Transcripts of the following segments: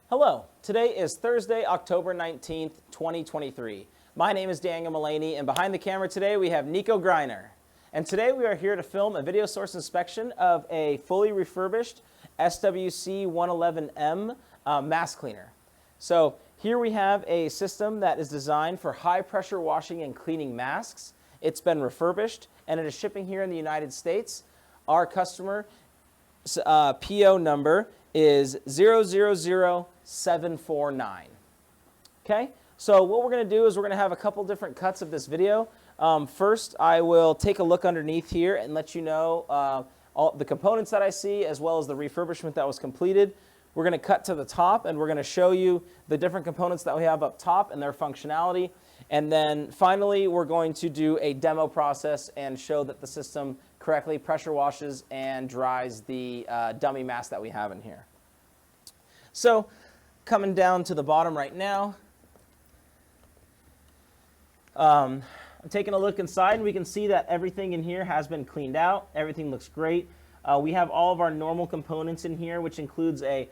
Hello, today is Thursday, October 19th, 2023. My name is Daniel Mullany, and behind the camera today we have Nico Greiner. And today we are here to film a video source inspection of a fully refurbished SWC 111M mask cleaner. So here we have a system that is designed for high pressure washing and cleaning masks. It's been refurbished and it is shipping here in the United States. Our customer PO number is 000749. Okay, so what we're going to do is we're going to have a couple different cuts of this video. First, I will take a look underneath here and let you know all the components that I see as well as the refurbishment that was completed. We're going to cut to the top and we're going to show you the different components that we have up top and their functionality. And then finally, we're going to do a demo process and show that the system correctly pressure washes and dries the dummy mask that we have in here. So coming down to the bottom right now, I'm taking a look inside and we can see that everything in here has been cleaned out. Everything looks great. We have all of our normal components in here, which includes a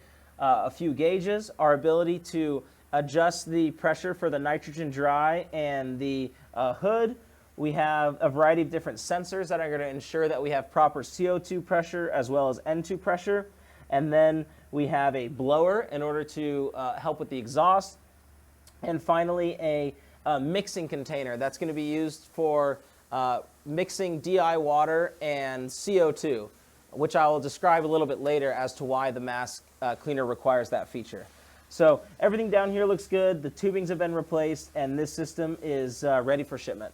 few gauges, our ability to adjust the pressure for the nitrogen dry and the hood. We have a variety of different sensors that are going to ensure that we have proper CO2 pressure as well as N2 pressure. And then we have a blower in order to help with the exhaust. And finally, a mixing container that's going to be used for mixing DI water and CO2, which I will describe a little bit later as to why the mask cleaner requires that feature. So everything down here looks good. The tubings have been replaced, and this system is ready for shipment.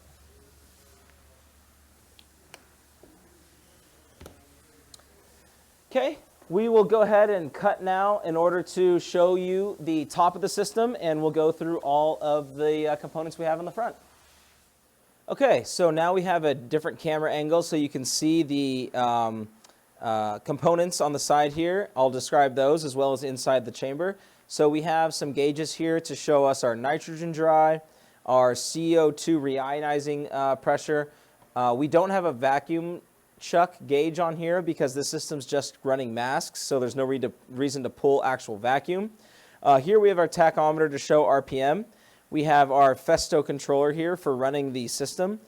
Okay, we will go ahead and cut now in order to show you the top of the system, and we'll go through all of the components we have in the front. Okay, so now we have a different camera angle so you can see the components on the side here. I'll describe those as well as inside the chamber. So we have some gauges here to show us our nitrogen dry, our CO2 reionizing pressure. We don't have a vacuum chuck gauge on here because this system's just running masks, so there's no reason to pull actual vacuum. Here we have our tachometer to show RPM. We have our Festo controller here for running the system.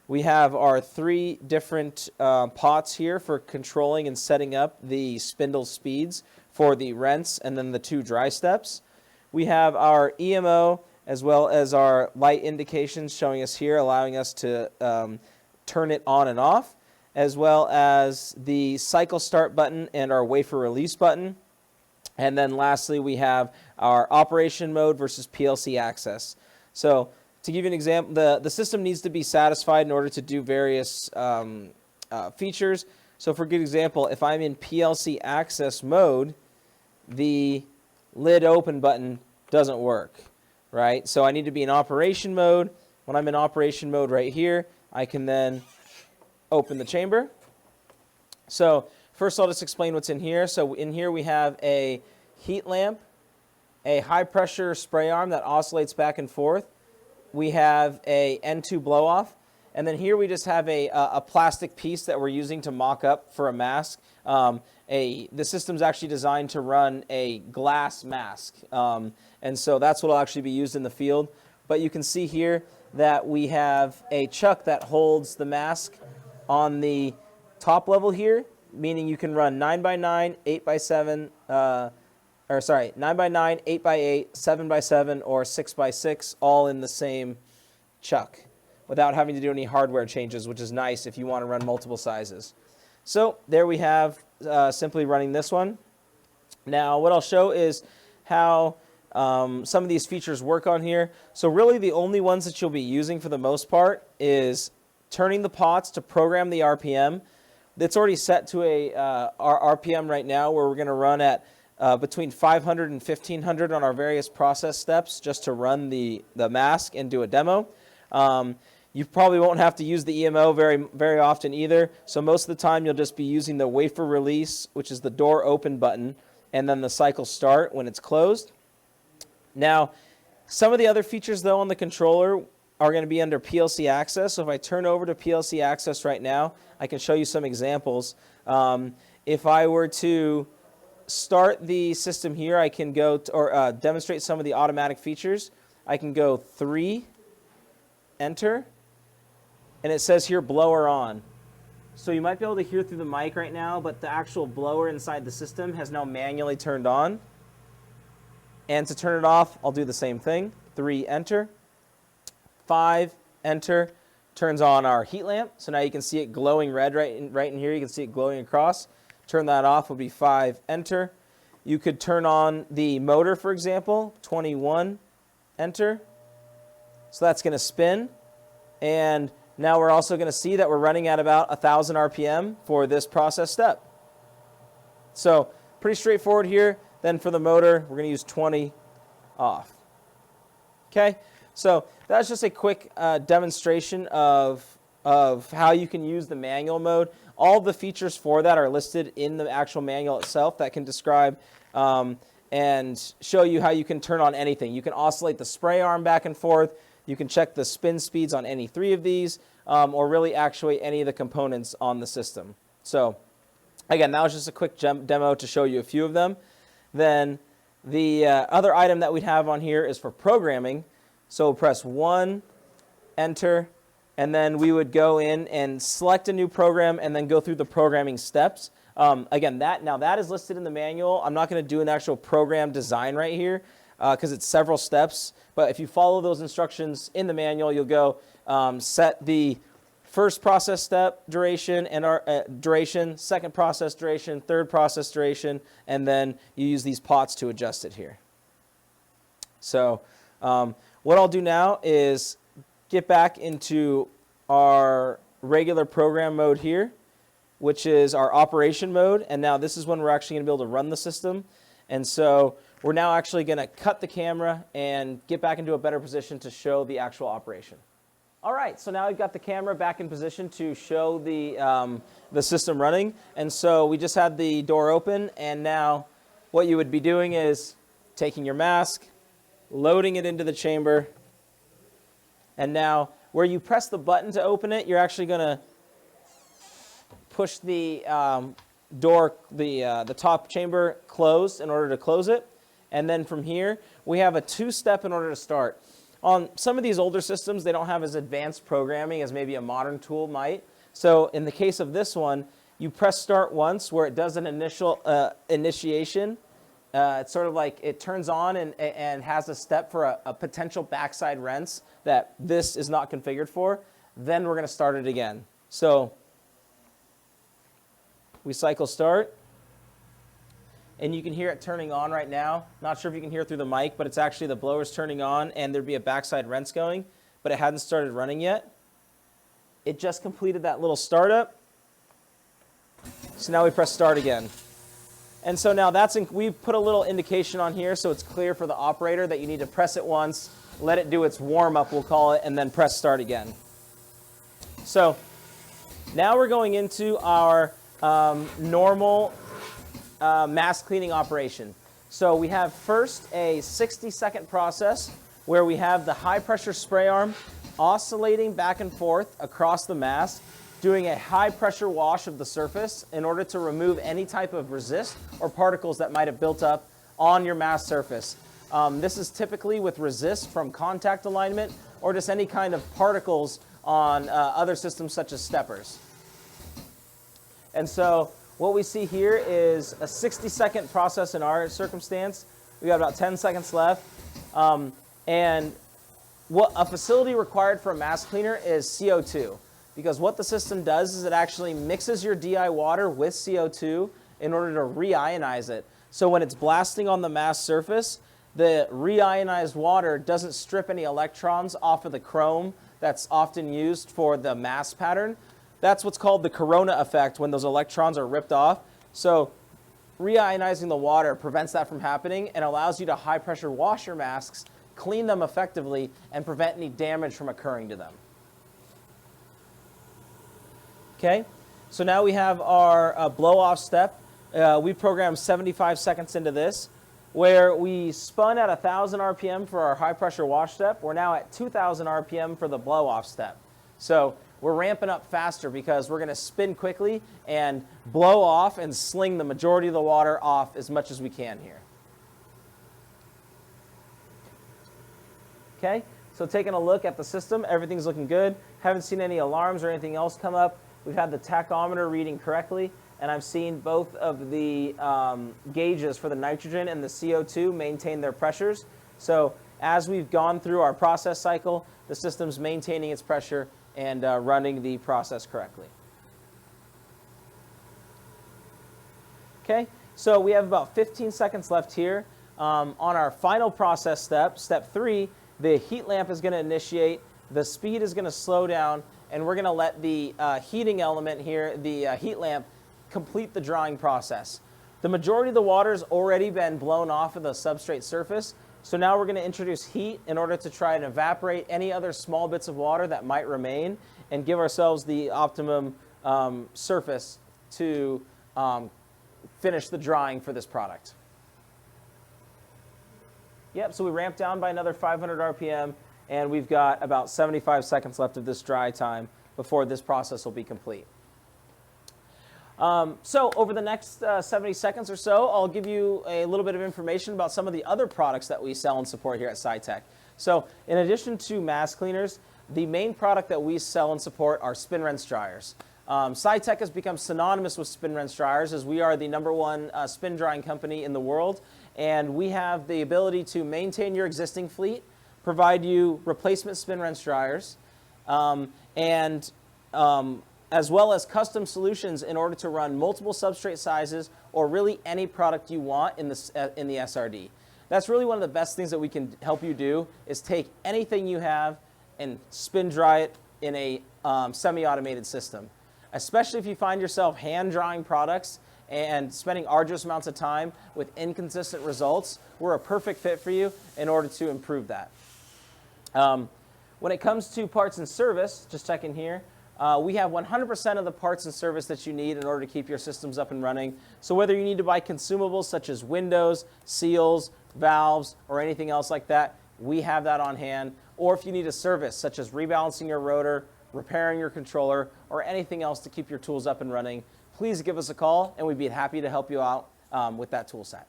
We have our 3 different pots here for controlling and setting up the spindle speeds for the rinse and then the 2 dry steps. We have our EMO as well as our light indications showing us here, allowing us to turn it on and off, as well as the cycle start button and our wafer release button. And then lastly, we have our operation mode versus PLC access. So to give you an example, the system needs to be satisfied in order to do various features. So for a good example, if I'm in PLC access mode, the lid open button doesn't work, right? So I need to be in operation mode. When I'm in operation mode right here, I can then open the chamber. So first I'll just explain what's in here. So in here we have a heat lamp, a high pressure spray arm that oscillates back and forth. We have a N2 blow off, and then here we just have a plastic piece that we're using to mock up for a mask. The system's actually designed to run a glass mask, and so that's what will actually be used in the field. But you can see here that we have a chuck that holds the mask on the top level here, meaning you can run 9x9, 8x7, 9x9, 8x8, 7x7, or 6x6, all in the same chuck without having to do any hardware changes, which is nice if you want to run multiple sizes. So there we have simply running this one. Now what I'll show is how some of these features work on here. So really the only ones that you'll be using for the most part is turning the pots to program the RPM. It's already set to our RPM right now where we're going to run at between 500 and 1500 on our various process steps just to run the mask and do a demo. You probably won't have to use the EMO very often either. So most of the time you'll just be using the wafer release, which is the door open button, and then the cycle start when it's closed. Now, some of the other features though on the controller are going to be under PLC access. So if I turn over to PLC access right now, I can show you some examples. If I were to start the system here, I can go or demonstrate some of the automatic features. I can go 3, enter, and it says here blower on. So you might be able to hear through the mic right now, but the actual blower inside the system has now manually turned on. And to turn it off, I'll do the same thing. 3, enter. 5, enter. Turns on our heat lamp. So now you can see it glowing red right in here. You can see it glowing across. Turn that off would be 5, enter. You could turn on the motor, for example, 21, enter. So that's going to spin. And now we're also going to see that we're running at about 1,000 RPM for this process step. So pretty straightforward here. Then for the motor, we're going to use 20 off. Okay, so that's just a quick demonstration of how you can use the manual mode. All the features for that are listed in the actual manual itself that can describe and show you how you can turn on anything. You can oscillate the spray arm back and forth. You can check the spin speeds on any 3 of these, or really actuate any of the components on the system. So again, that was just a quick demo to show you a few of them. Then the other item that we'd have on here is for programming. So we'll press 1, enter, and then we would go in and select a new program and then go through the programming steps. Again, that is listed in the manual. I'm not going to do an actual program design right here because it's several steps. But if you follow those instructions in the manual, you'll go set the first process step duration and duration, second process duration, third process duration, and then you use these pots to adjust it here. So what I'll do now is get back into our regular program mode here, which is our operation mode. And now this is when we're actually going to be able to run the system. And so we're now actually going to cut the camera and get back into a better position to show the actual operation. All right, so now we've got the camera back in position to show the system running. And so we just had the door open, and now what you would be doing is taking your mask, loading it into the chamber, and now where you press the button to open it, you're actually going to push the door, the top chamber closed in order to close it. And then from here, we have a 2-step in order to start. On some of these older systems, they don't have as advanced programming as maybe a modern tool might. So in the case of this one, you press start once where it does an initial initiation. It's sort of like it turns on and has a step for a potential backside rinse that this is not configured for. Then we're going to start it again. So we cycle start. And you can hear it turning on right now. Not sure if you can hear through the mic, but it's actually the blower's turning on and there'd be a backside rinse going, but it hadn't started running yet. It just completed that little startup. So now we press start again. And so now we've put a little indication on here so it's clear for the operator that you need to press it once, let it do its warm up, we'll call it, and then press start again. So now we're going into our normal mask cleaning operation. So we have first a 60-second process where we have the high pressure spray arm oscillating back and forth across the mask, doing a high pressure wash of the surface in order to remove any type of resist or particles that might have built up on your mask surface. This is typically with resist from contact alignment or just any kind of particles on other systems such as steppers. And so what we see here is a 60-second process in our circumstance. We got about 10 seconds left. And what a facility required for a mask cleaner is CO2. Because what the system does is it actually mixes your DI water with CO2 in order to reionize it. So when it's blasting on the mask surface, the reionized water doesn't strip any electrons off of the chrome that's often used for the mask pattern. That's what's called the corona effect when those electrons are ripped off. So reionizing the water prevents that from happening and allows you to high pressure wash your masks, clean them effectively, and prevent any damage from occurring to them. Okay, so now we have our blow off step. We programmed 75 seconds into this where we spun at 1,000 RPM for our high pressure wash step. We're now at 2,000 RPM for the blow off step. So we're ramping up faster because we're going to spin quickly and blow off and sling the majority of the water off as much as we can here. Okay, so taking a look at the system, everything's looking good. Haven't seen any alarms or anything else come up. We've had the tachometer reading correctly, and I've seen both of the gauges for the nitrogen and the CO2 maintain their pressures. So as we've gone through our process cycle, the system's maintaining its pressure and running the process correctly. Okay, so we have about 15 seconds left here. On our final process step, step 3, the heat lamp is going to initiate, the speed is going to slow down, and we're going to let the heating element here, the heat lamp, complete the drying process. The majority of the water has already been blown off of the substrate surface, so now we're going to introduce heat in order to try and evaporate any other small bits of water that might remain and give ourselves the optimum surface to finish the drying for this product. Yep, so we ramped down by another 500 RPM, and we've got about 75 seconds left of this dry time before this process will be complete. So over the next 70 seconds or so, I'll give you a little bit of information about some of the other products that we sell and support here at Sitek. So in addition to mask cleaners, the main product that we sell and support are spin rinse dryers. Sitek has become synonymous with spin rinse dryers as we are the #1 spin drying company in the world, and we have the ability to maintain your existing fleet, provide you replacement spin rinse dryers, as well as custom solutions in order to run multiple substrate sizes or really any product you want in the SRD. That's really one of the best things that we can help you do is take anything you have and spin dry it in a semi-automated system. Especially if you find yourself hand drying products and spending arduous amounts of time with inconsistent results, we're a perfect fit for you in order to improve that. When it comes to parts and service, just checking here, we have 100% of the parts and service that you need in order to keep your systems up and running. So whether you need to buy consumables such as windows, seals, valves, or anything else like that, we have that on hand. Or if you need a service such as rebalancing your rotor, repairing your controller, or anything else to keep your tools up and running, please give us a call and we'd be happy to help you out with that tool set.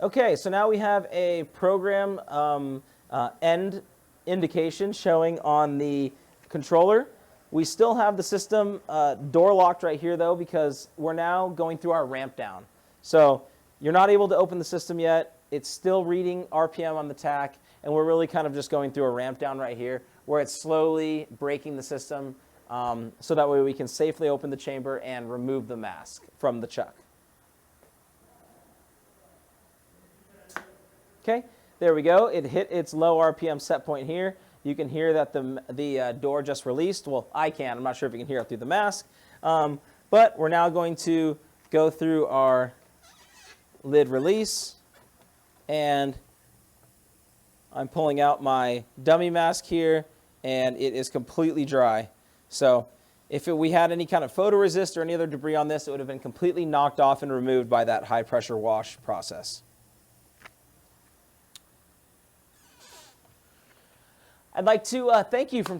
Okay, so now we have a program end indication showing on the controller. We still have the system door locked right here though because we're now going through our ramp down. So you're not able to open the system yet. It's still reading RPM on the tach, and we're really kind of just going through a ramp down right here where it's slowly breaking the system so that way we can safely open the chamber and remove the mask from the chuck. Okay, there we go. It hit its low RPM set point here. You can hear that the door just released. Well, I can. I'm not sure if you can hear it through the mask. But we're now going to go through our lid release, and I'm pulling out my dummy mask here, and it is completely dry. So if we had any kind of photoresist or any other debris on this, it would have been completely knocked off and removed by that high pressure wash process. I'd like to thank you for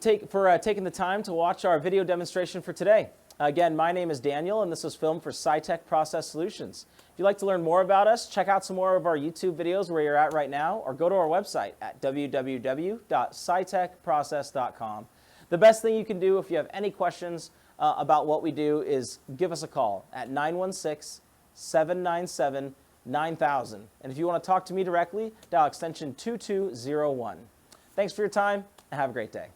taking the time to watch our video demonstration for today. Again, my name is Daniel, and this was filmed for Sitek Process Solutions. If you'd like to learn more about us, check out some more of our YouTube videos where you're at right now, or go to our website at www.sitekprocess.com. The best thing you can do if you have any questions about what we do is give us a call at 916-797-9000. And if you want to talk to me directly, dial extension 2201. Thanks for your time, and have a great day.